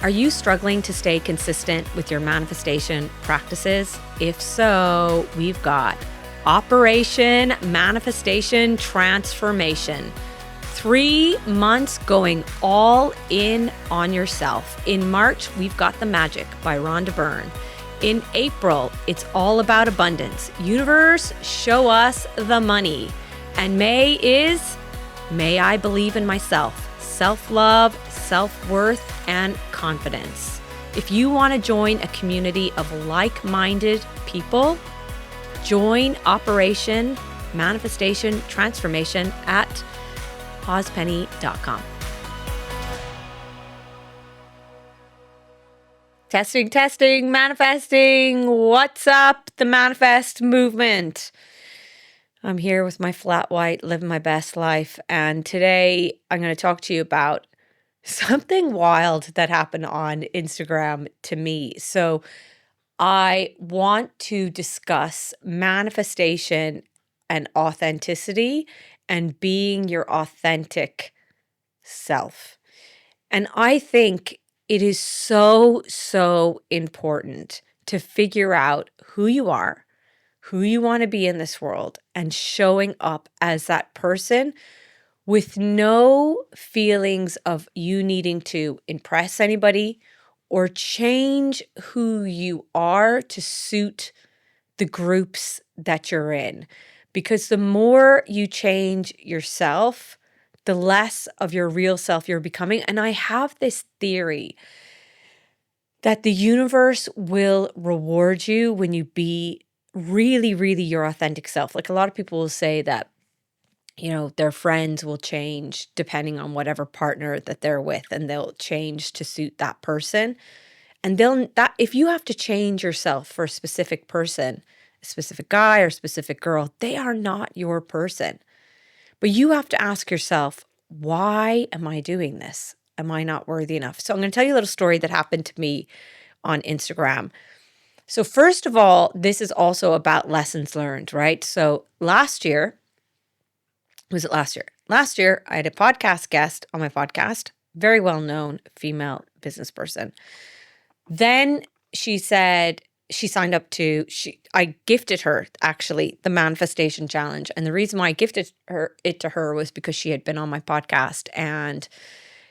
Are you struggling to stay consistent with your manifestation practices? If so, we've got Operation Manifestation Transformation. 3 months going all in on yourself. In March, we've got The Magic by Rhonda Byrne. In April, it's all about abundance. Universe, show us the money. And May is May I Believe in Myself. Self-love, self-worth, and confidence. If you want to join a community of like-minded people, join Operation Manifestation Transformation at pawspenny.com. Testing, manifesting. What's up, the manifest movement? I'm here with my flat white, living my best life. And today I'm going to talk to you about something wild that happened on Instagram to me. So I want to discuss manifestation and authenticity and being your authentic self. And I think it is so important to figure out who you are, who you want to be in this world, and showing up as that person with no feelings of you needing to impress anybody or change who you are to suit the groups that you're in. Because the more you change yourself, the less of your real self you're becoming. And I have this theory that the universe will reward you when you be really your authentic self. Like a lot of people will say that, you know, their friends will change depending on whatever partner that they're with, and they'll change to suit that person. And if you have to change yourself for a specific person, a specific guy or specific girl, they are not your person. But you have to ask yourself, why am I doing this? Am I not worthy enough? So I'm going to tell you a little story that happened to me on Instagram. So first of all, this is also about lessons learned, right? So last year, Last year, I had a podcast guest on my podcast, very well-known female business person. Then she said she signed up I gifted her actually the Manifestation Challenge. And the reason why I gifted it to her was because she had been on my podcast, and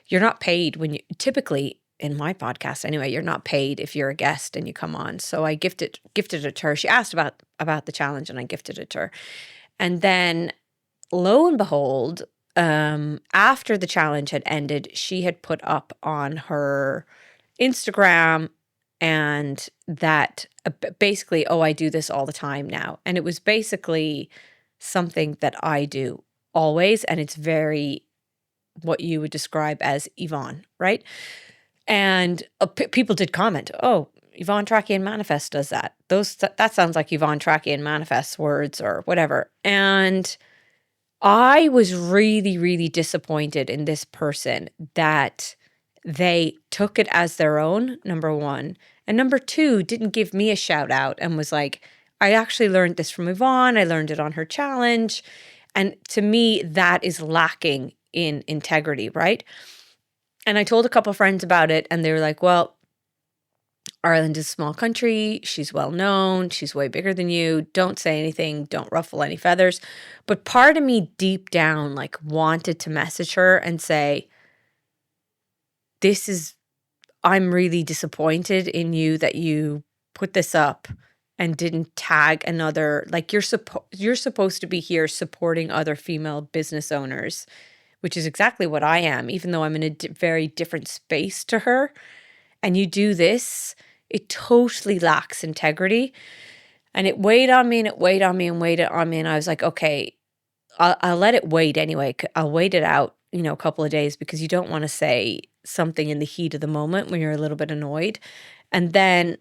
you're not paid typically in my podcast anyway, you're not paid if you're a guest and you come on. So I gifted it to her. She asked about the challenge, and I gifted it to her. And then lo and behold, after the challenge had ended, she had put up on her Instagram and that basically, I do this all the time now. And it was basically something that I do always. And it's very what you would describe as Yvonne, right? And people did comment, Yvonne Trachian Manifest does that. That sounds like Yvonne Trachian Manifest words or whatever. And I was really disappointed in this person that they took it as their own, number one. And number two, didn't give me a shout out and was like, I actually learned this from Yvonne. I learned it on her challenge. And to me, that is lacking in integrity, right? And I told a couple of friends about it, and they were like, well, Ireland is a small country. She's well known. She's way bigger than you. Don't say anything. Don't ruffle any feathers. But part of me deep down wanted to message her and say, I'm really disappointed in you that you put this up and didn't tag another, you're supposed to be here supporting other female business owners, which is exactly what I am, even though I'm in a very different space to her. And you do this, it totally lacks integrity. And it weighed on me and it weighed on me and weighed on me. And I was like, okay, I'll let it wait anyway. I'll wait it out, a couple of days, because you don't want to say something in the heat of the moment when you're a little bit annoyed. And then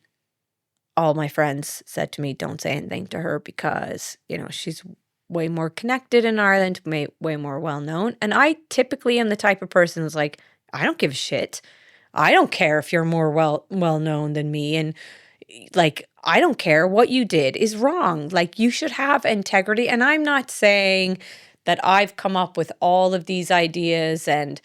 all my friends said to me, don't say anything to her because, she's way more connected in Ireland, way more well-known. And I typically am the type of person who's like, I don't give a shit. I don't care if you're more well-known than me. And I don't care. What you did is wrong. You should have integrity. And I'm not saying that I've come up with all of these ideas and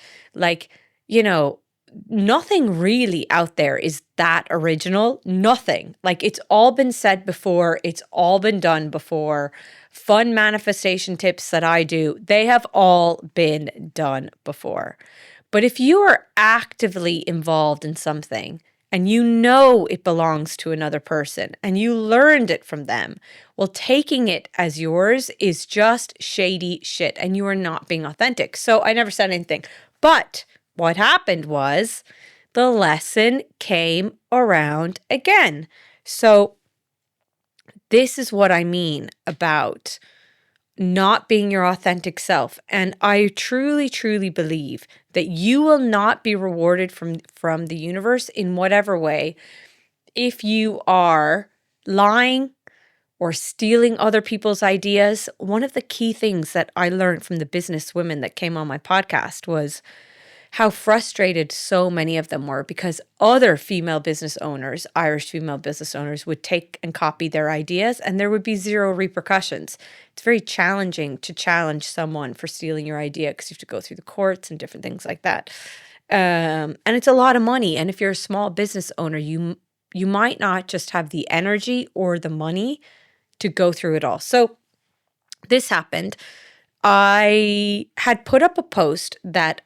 nothing really out there is that original. Nothing. Like, it's all been said before. It's all been done before. Fun manifestation tips that I do, they have all been done before. But if you are actively involved in something and you know it belongs to another person and you learned it from them, well, taking it as yours is just shady shit and you are not being authentic. So I never said anything. But what happened was the lesson came around again. So this is what I mean about not being your authentic self. And I truly, truly believe that you will not be rewarded from the universe in whatever way if you are lying or stealing other people's ideas. One of the key things that I learned from the business women that came on my podcast was how frustrated so many of them were because other female business owners, Irish female business owners, would take and copy their ideas and there would be zero repercussions. It's very challenging to challenge someone for stealing your idea because you have to go through the courts and different things like that. And it's a lot of money. And if you're a small business owner, you might not just have the energy or the money to go through it all. So this happened. I had put up a post that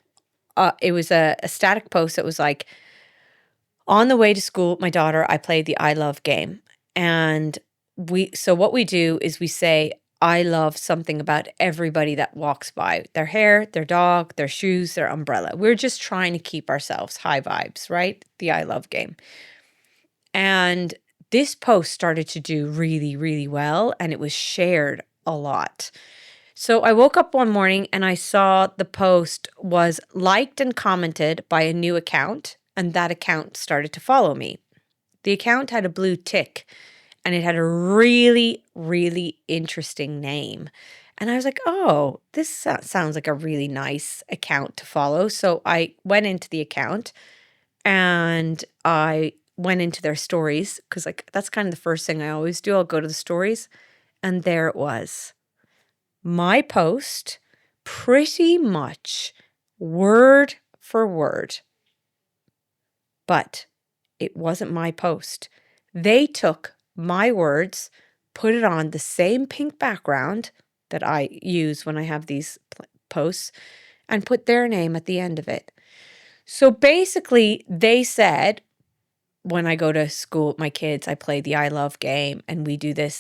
it was a static post that was like, on the way to school with my daughter, I played the I love game. And so what we do is we say, I love something about everybody that walks by, their hair, their dog, their shoes, their umbrella. We're just trying to keep ourselves high vibes, right? The I love game. And this post started to do really, really well. And it was shared a lot. So I woke up one morning and I saw the post was liked and commented by a new account, and that account started to follow me. The account had a blue tick and it had a really, really interesting name. And I was like, oh, this sounds like a really nice account to follow. So I went into the account and I went into their stories because like that's kind of the first thing I always do. I'll go to the stories and there it was. My post, pretty much word for word. But it wasn't my post. They took my words, put it on the same pink background that I use when I have these posts, and put their name at the end of it. So basically, they said, when I go to school with my kids, I play the I love game and we do this,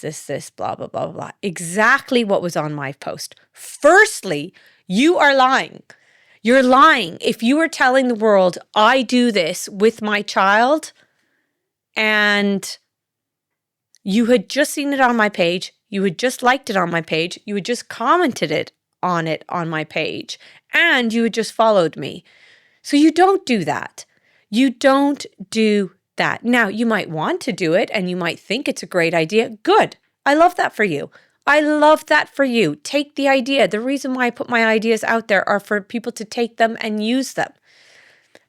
blah, blah, blah, blah. Exactly what was on my post. Firstly, you are lying. You're lying. If you were telling the world, I do this with my child, and you had just seen it on my page, you had just liked it on my page, you had just commented it on my page, and you had just followed me. So you don't do that. You don't do that. Now, you might want to do it and you might think it's a great idea. Good. I love that for you. I love that for you. Take the idea. The reason why I put my ideas out there are for people to take them and use them.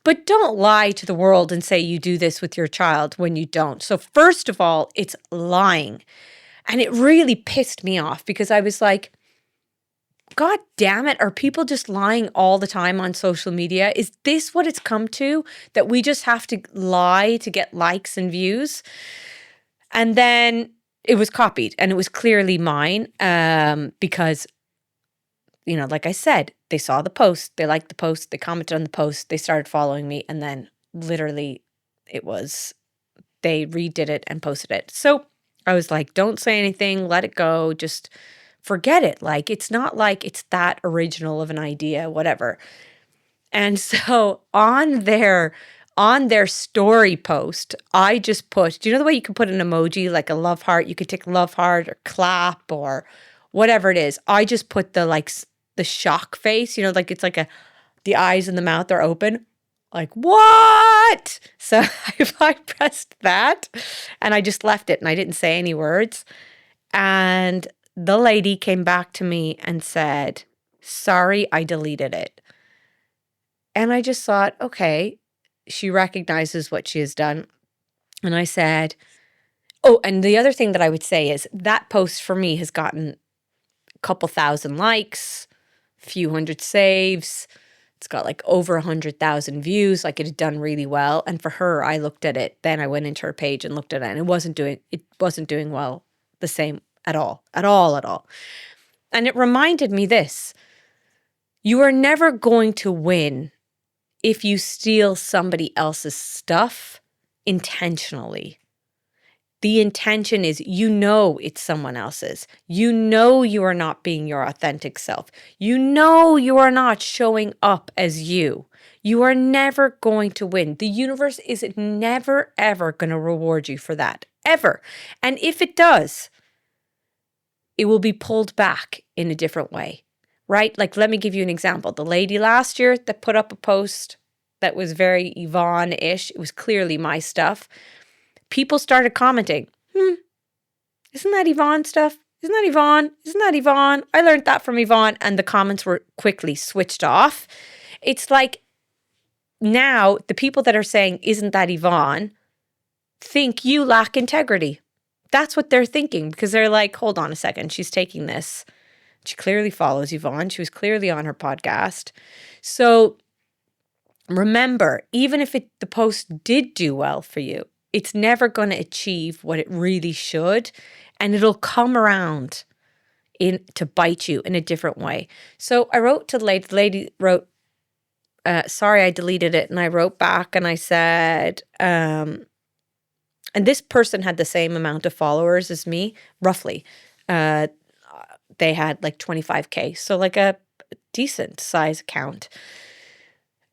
But don't lie to the world and say you do this with your child when you don't. So first of all, it's lying. And it really pissed me off because I was like, God damn it, are people just lying all the time on social media? Is this what it's come to? That we just have to lie to get likes and views? And then it was copied and it was clearly mine because, you know, like I said, they saw the post, they liked the post, they commented on the post, they started following me, and then literally they redid it and posted it. So I was like, don't say anything, let it go, just forget it. Like, it's not like it's that original of an idea, whatever. And so on their story post, I just put, do you know the way you can put an emoji, like a love heart? You could take love heart or clap or whatever it is. I just put the shock face, you know, like it's like the eyes and the mouth are open. Like, what? So I pressed that and I just left it and I didn't say any words. And the lady came back to me and said, sorry, I deleted it. And I just thought, okay, she recognizes what she has done. And I said, oh, and the other thing that I would say is that post for me has gotten a couple thousand likes, a few hundred saves. It's got like over 100,000 views. Like it had done really well. And for her, I looked at it. Then I went into her page and looked at it, and it wasn't doing well the same at all. And it reminded me this: you are never going to win if you steal somebody else's stuff intentionally. The intention is, it's someone else's. You are not being your authentic self. You are not showing up as you. You are never going to win. The universe is never, ever going to reward you for that. Ever. And if it does, it will be pulled back in a different way, right? Like, let me give you an example. The lady last year that put up a post that was very Yvonne-ish, it was clearly my stuff. People started commenting, isn't that Yvonne stuff? Isn't that Yvonne? Isn't that Yvonne? I learned that from Yvonne. And the comments were quickly switched off. It's like now the people that are saying, isn't that Yvonne, think you lack integrity. That's what they're thinking, because they're like, hold on a second. She's taking this. She clearly follows Yvonne. She was clearly on her podcast. So remember, even if the post did do well for you, it's never going to achieve what it really should, and it'll come around to bite you in a different way. So I wrote to the lady. The lady wrote, sorry, I deleted it. And I wrote back and I said, and this person had the same amount of followers as me, roughly. They had like 25K, so like a decent size account.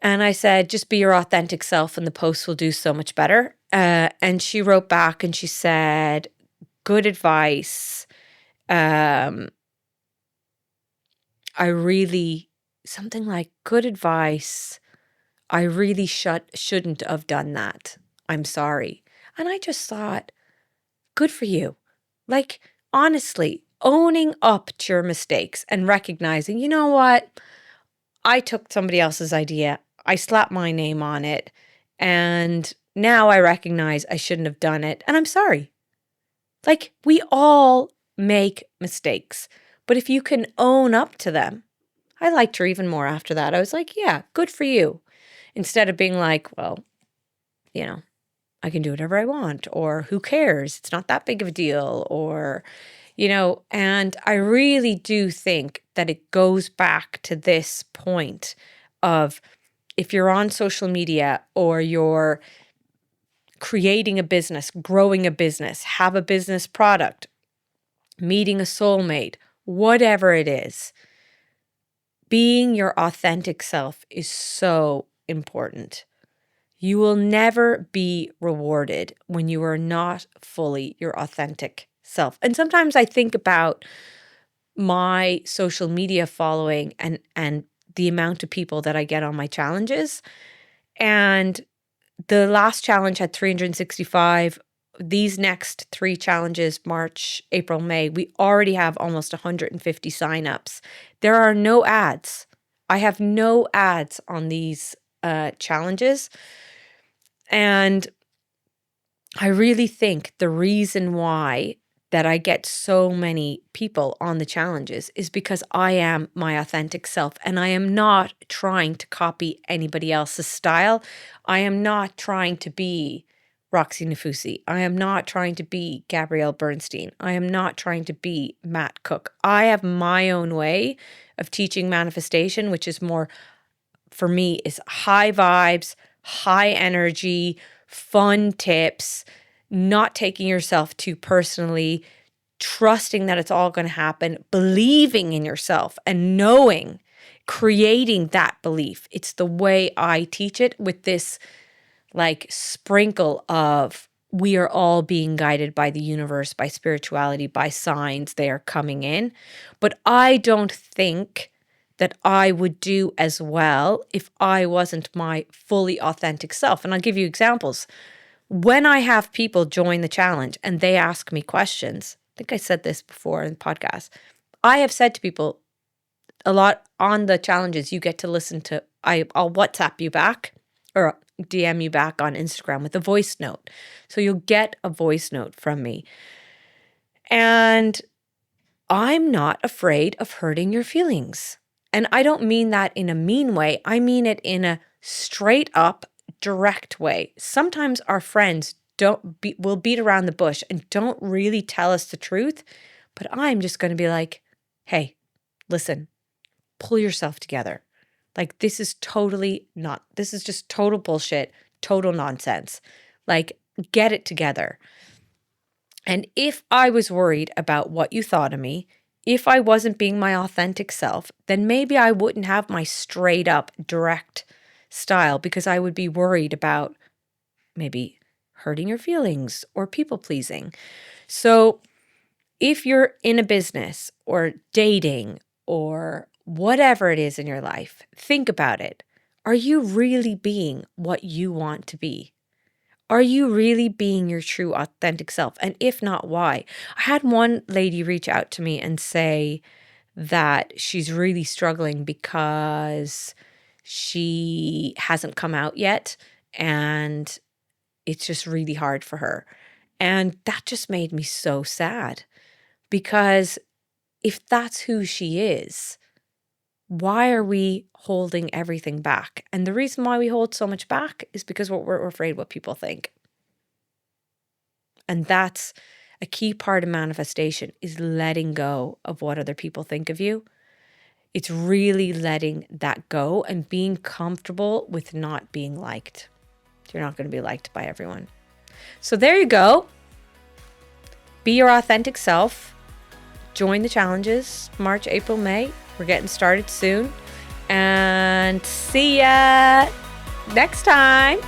And I said, just be your authentic self and the post will do so much better. And she wrote back and she said, good advice. Something like, good advice. I really shouldn't have done that. I'm sorry. And I just thought, good for you. Like, honestly, owning up to your mistakes and recognizing, you know what? I took somebody else's idea. I slapped my name on it. And now I recognize I shouldn't have done it. And I'm sorry. Like, we all make mistakes. But if you can own up to them, I liked her even more after that. I was like, yeah, good for you. Instead of being like, well, I can do whatever I want, or who cares? It's not that big of a deal, or, and I really do think that it goes back to this point of, if you're on social media or you're creating a business, growing a business, have a business product, meeting a soulmate, whatever it is, being your authentic self is so important. You will never be rewarded when you are not fully your authentic self. And sometimes I think about my social media following and the amount of people that I get on my challenges. And the last challenge had 365. These next 3 challenges, March, April, May, we already have almost 150 signups. There are no ads. I have no ads on these challenges. And I really think the reason why that I get so many people on the challenges is because I am my authentic self, and I am not trying to copy anybody else's style. I am not trying to be Roxy Nafousi. I am not trying to be Gabrielle Bernstein. I am not trying to be Matt Cook. I have my own way of teaching manifestation, which is more, for me, is high vibes, high energy, fun tips, not taking yourself too personally, trusting that it's all going to happen, believing in yourself and knowing, creating that belief. It's the way I teach it, with this like sprinkle of, we are all being guided by the universe, by spirituality, by signs. They are coming in. But I don't think that I would do as well if I wasn't my fully authentic self. And I'll give you examples. When I have people join the challenge and they ask me questions, I think I said this before in the podcast, I have said to people a lot on the challenges, you get to listen to, I'll WhatsApp you back or DM you back on Instagram with a voice note. So you'll get a voice note from me. And I'm not afraid of hurting your feelings. And I don't mean that in a mean way. I mean it in a straight up, direct way. Sometimes our friends will beat around the bush and don't really tell us the truth, but I'm just going to be like, hey, listen, pull yourself together. Like, this is just total bullshit, total nonsense. Like, get it together. And if I was worried about what you thought of me, if I wasn't being my authentic self, then maybe I wouldn't have my straight up, direct style, because I would be worried about maybe hurting your feelings or people pleasing. So if you're in a business or dating or whatever it is in your life, think about it. Are you really being what you want to be? Are you really being your true authentic self? And if not, why? I had one lady reach out to me and say that she's really struggling because she hasn't come out yet and it's just really hard for her. And that just made me so sad, because if that's who she is, why are we holding everything back? And the reason why we hold so much back is because we're afraid what people think. And that's a key part of manifestation, is letting go of what other people think of you. It's really letting that go and being comfortable with not being liked. You're not going to be liked by everyone. So there you go. Be your authentic self. Join the challenges, March, April, May. We're getting started soon. And see ya next time.